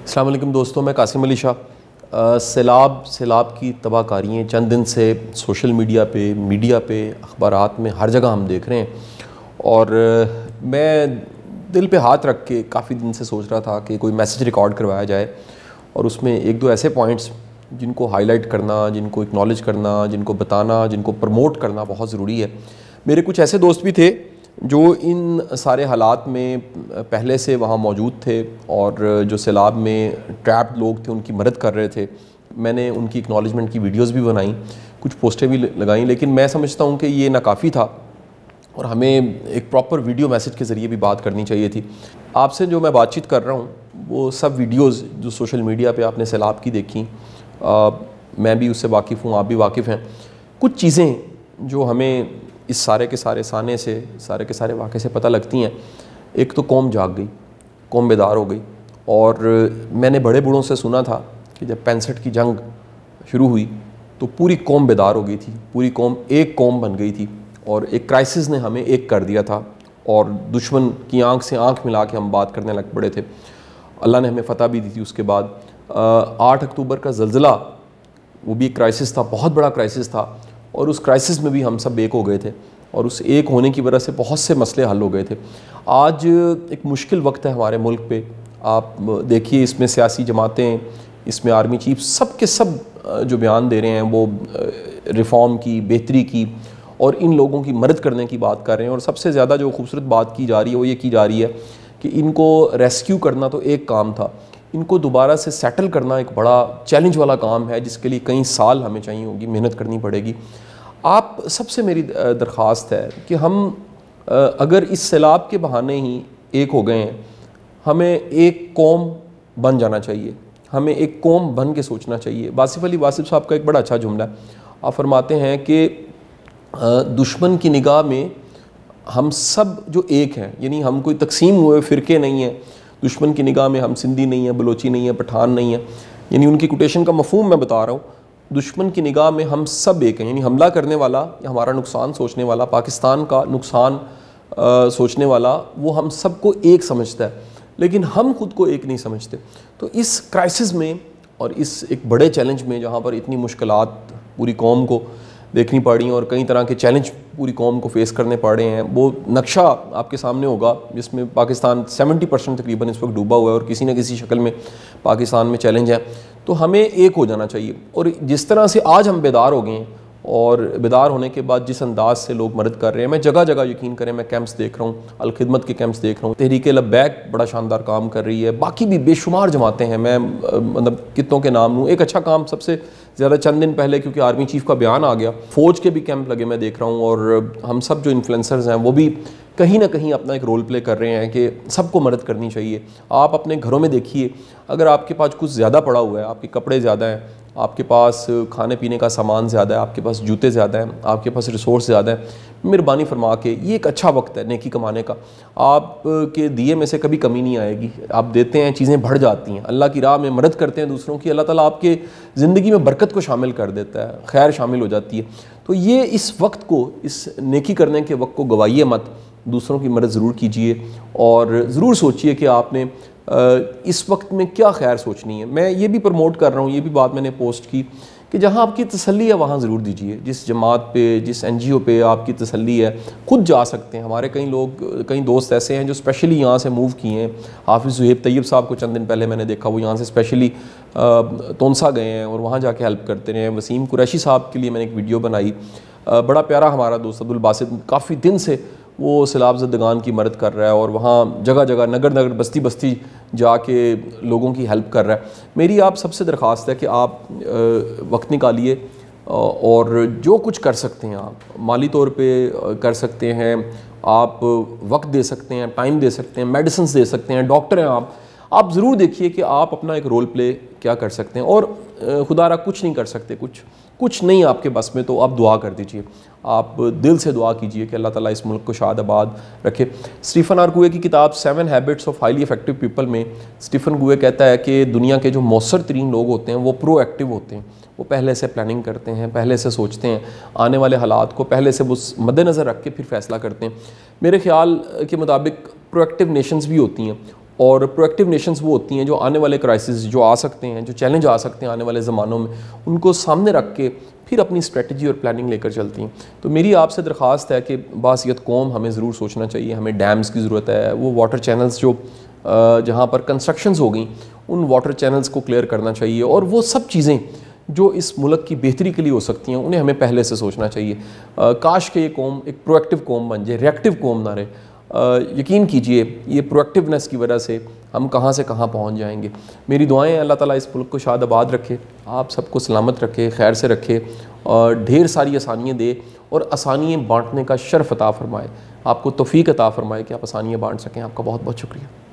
السلام علیکم دوستوں، میں قاسم علی شاہ۔ سیلاب کی تباہ کاریاں چند دن سے سوشل میڈیا پہ اخبارات میں ہر جگہ ہم دیکھ رہے ہیں، اور میں دل پہ ہاتھ رکھ کے کافی دن سے سوچ رہا تھا کہ کوئی میسیج ریکارڈ کروایا جائے اور اس میں ایک دو ایسے پوائنٹس جن کو ہائی لائٹ کرنا، جن کو اکنالج کرنا، جن کو بتانا، جن کو پروموٹ کرنا بہت ضروری ہے۔ میرے کچھ ایسے دوست بھی تھے جو ان سارے حالات میں پہلے سے وہاں موجود تھے اور جو سیلاب میں ٹریپڈ لوگ تھے ان کی مدد کر رہے تھے۔ میں نے ان کی اکنالجمنٹ کی ویڈیوز بھی بنائیں، کچھ پوسٹیں بھی لگائیں، لیکن میں سمجھتا ہوں کہ یہ ناکافی تھا اور ہمیں ایک پراپر ویڈیو میسیج کے ذریعے بھی بات کرنی چاہیے تھی۔ آپ سے جو میں بات چیت کر رہا ہوں وہ سب ویڈیوز جو سوشل میڈیا پہ آپ نے سیلاب کی دیکھیں، میں بھی اس سے واقف ہوں، آپ بھی واقف ہیں۔ کچھ چیزیں جو ہمیں اس سارے کے سارے واقعے سے پتہ لگتی ہیں۔ ایک تو قوم جاگ گئی، قوم بیدار ہو گئی، اور میں نے بڑے بوڑھوں سے سنا تھا کہ جب 65 کی جنگ شروع ہوئی تو پوری قوم بیدار ہو گئی تھی، پوری قوم ایک قوم بن گئی تھی، اور ایک کرائسس نے ہمیں ایک کر دیا تھا اور دشمن کی آنکھ سے آنکھ ملا کے ہم بات کرنے لگ پڑے تھے۔ اللہ نے ہمیں فتح بھی دی تھی۔ اس کے بعد 8 اکتوبر کا زلزلہ، وہ بھی ایک کرائسس تھا، بہت بڑا کرائسس تھا، اور اس کرائسس میں بھی ہم سب ایک ہو گئے تھے، اور اس ایک ہونے کی وجہ سے بہت سے مسئلے حل ہو گئے تھے۔ آج ایک مشکل وقت ہے ہمارے ملک پہ، آپ دیکھیے اس میں سیاسی جماعتیں، اس میں آرمی چیف، سب کے سب جو بیان دے رہے ہیں وہ ریفارم کی، بہتری کی، اور ان لوگوں کی مدد کرنے کی بات کر رہے ہیں۔ اور سب سے زیادہ جو خوبصورت بات کی جا رہی ہے وہ یہ کی جا رہی ہے کہ ان کو ریسکیو کرنا تو ایک کام تھا، ان کو دوبارہ سے سیٹل کرنا ایک بڑا چیلنج والا کام ہے، جس کے لیے کئی سال ہمیں چاہیے ہوگی، محنت کرنی پڑے گی۔ آپ سب سے میری درخواست ہے کہ ہم اگر اس سیلاب کے بہانے ہی ایک ہو گئے ہیں، ہمیں ایک قوم بن جانا چاہیے، ہمیں ایک قوم بن کے سوچنا چاہیے۔ واصف علی واصف صاحب کا ایک بڑا اچھا جملہ ہے، آپ فرماتے ہیں کہ دشمن کی نگاہ میں ہم سب جو ایک ہیں، یعنی ہم کوئی تقسیم ہوئے فرقے نہیں ہیں، دشمن کی نگاہ میں ہم سندھی نہیں ہیں، بلوچی نہیں ہیں، پٹھان نہیں ہیں، یعنی ان کی کوٹیشن کا مفہوم میں بتا رہا ہوں۔ دشمن کی نگاہ میں ہم سب ایک ہیں، یعنی حملہ کرنے والا یا ہمارا نقصان سوچنے والا، پاکستان کا نقصان سوچنے والا، وہ ہم سب کو ایک سمجھتا ہے، لیکن ہم خود کو ایک نہیں سمجھتے۔ تو اس کرائسس میں اور اس ایک بڑے چیلنج میں، جہاں پر اتنی مشکلات پوری قوم کو دیکھنی پڑی اور کئی طرح کے چیلنج پوری قوم کو فیس کرنے پڑے ہیں، وہ نقشہ آپ کے سامنے ہوگا جس میں پاکستان 70% تقریباً اس وقت ڈوبا ہوا ہے، اور کسی نہ کسی شکل میں پاکستان میں چیلنج ہے۔ تو ہمیں ایک ہو جانا چاہیے، اور جس طرح سے آج ہم بیدار ہو گئے ہیں، اور بیدار ہونے کے بعد جس انداز سے لوگ مدد کر رہے ہیں، میں جگہ جگہ یقین کریں میں کیمپس دیکھ رہا ہوں، الخدمت کے کیمپس دیکھ رہا ہوں، تحریک لبیک بڑا شاندار کام کر رہی ہے، باقی بھی بے شمار جماعتیں ہیں، میں مطلب کتنوں کے نام لوں۔ ایک اچھا کام سب سے زیادہ چند دن پہلے، کیونکہ آرمی چیف کا بیان آ گیا، فوج کے بھی کیمپ لگے میں دیکھ رہا ہوں، اور ہم سب جو انفلوئنسرز ہیں وہ بھی کہیں نہ کہیں اپنا ایک رول پلے کر رہے ہیں کہ سب کو مدد کرنی چاہیے۔ آپ اپنے گھروں میں دیکھیے، اگر آپ کے پاس کچھ زیادہ پڑا ہوا ہے، آپ کے کپڑے زیادہ ہیں، آپ کے پاس کھانے پینے کا سامان زیادہ ہے، آپ کے پاس جوتے زیادہ ہیں، آپ کے پاس ریسورس زیادہ ہیں، مہربانی فرما کے، یہ ایک اچھا وقت ہے نیکی کمانے کا، آپ کے دیے میں سے کبھی کمی نہیں آئے گی، آپ دیتے ہیں چیزیں بڑھ جاتی ہیں، اللہ کی راہ میں مدد کرتے ہیں دوسروں کی، اللہ تعالیٰ آپ کے زندگی میں برکت کو شامل کر دیتا ہے، خیر شامل ہو جاتی ہے۔ تو یہ اس وقت کو، اس نیکی کرنے کے وقت کو گوائیے مت، دوسروں کی مدد ضرور کیجئے، اور ضرور سوچئے کہ آپ نے اس وقت میں کیا خیر سوچنی ہے۔ میں یہ بھی پروموٹ کر رہا ہوں، یہ بھی بات میں نے پوسٹ کی کہ جہاں آپ کی تسلی ہے وہاں ضرور دیجئے، جس جماعت پہ، جس NGO پہ آپ کی تسلی ہے، خود جا سکتے ہیں۔ ہمارے کئی دوست ایسے ہیں جو اسپیشلی یہاں سے موو کیے ہیں۔ حافظ زہیب طیب صاحب کو چند دن پہلے میں نے دیکھا، وہ یہاں سے اسپیشلی تونسا گئے ہیں اور وہاں جا کے ہیلپ کرتے رہے ہیں۔ وسیم قریشی صاحب کے لیے میں نے ایک ویڈیو بنائی، بڑا پیارا ہمارا دوست عبدالباسط، کافی دن سے وہ سیلاب زدگان کی مدد کر رہا ہے، اور وہاں جگہ جگہ، نگر نگر، بستی بستی جا کے لوگوں کی ہیلپ کر رہا ہے۔ میری آپ سب سے درخواست ہے کہ آپ وقت نکالیے، اور جو کچھ کر سکتے ہیں آپ مالی طور پہ کر سکتے ہیں، آپ وقت دے سکتے ہیں، ٹائم دے سکتے ہیں، میڈیسنز دے سکتے ہیں، ڈاکٹر ہیں آپ ضرور دیکھیے کہ آپ اپنا ایک رول پلے کیا کر سکتے ہیں۔ اور خدا را کچھ نہیں کر سکتے، کچھ نہیں آپ کے بس میں، تو آپ دعا کر دیجئے، آپ دل سے دعا کیجئے کہ اللہ تعالیٰ اس ملک کو شاد آباد رکھے۔ اسٹیفن آر کوئے کی کتاب 7 habits of highly effective people میں اسٹیفن کوئے کہتا ہے کہ دنیا کے جو مؤثر ترین لوگ ہوتے ہیں وہ پرو ایکٹیو ہوتے ہیں، وہ پہلے سے پلاننگ کرتے ہیں، پہلے سے سوچتے ہیں، آنے والے حالات کو پہلے سے وہ مد نظر رکھ کے پھر فیصلہ کرتے ہیں۔ میرے خیال کے مطابق پرو ایکٹیو نیشنز بھی ہوتی ہیں، اور پرویکٹیو نیشنز وہ ہوتی ہیں جو آنے والے کرائسس جو آ سکتے ہیں، جو چیلنج آ سکتے ہیں آنے والے زمانوں میں، ان کو سامنے رکھ کے پھر اپنی اسٹریٹجی اور پلاننگ لے کر چلتی ہیں۔ تو میری آپ سے درخواست ہے کہ بحیثیت قوم ہمیں ضرور سوچنا چاہیے، ہمیں ڈیمز کی ضرورت ہے، وہ واٹر چینلز جو جہاں پر کنسٹرکشنز ہو گئیں ان واٹر چینلز کو کلیئر کرنا چاہیے، اور وہ سب چیزیں جو اس ملک کی بہتری کے لیے ہو سکتی ہیں انہیں ہمیں پہلے سے سوچنا چاہیے۔ کاش کہ یہ قوم ایک پرویکٹیو قوم بن جائے، ریئیکٹیو قوم نہ رہے۔ یقین کیجئے یہ پرویکٹیونیس کی وجہ سے ہم کہاں سے کہاں پہنچ جائیں گے۔ میری دعائیں ہیں اللہ تعالیٰ اس ملک کو شاد آباد رکھے، آپ سب کو سلامت رکھے، خیر سے رکھے، اور ڈھیر ساری آسانیاں دے، اور آسانیاں بانٹنے کا شرف عطا فرمائے، آپ کو توفیق عطا فرمائے کہ آپ آسانیاں بانٹ سکیں۔ آپ کا بہت بہت شکریہ۔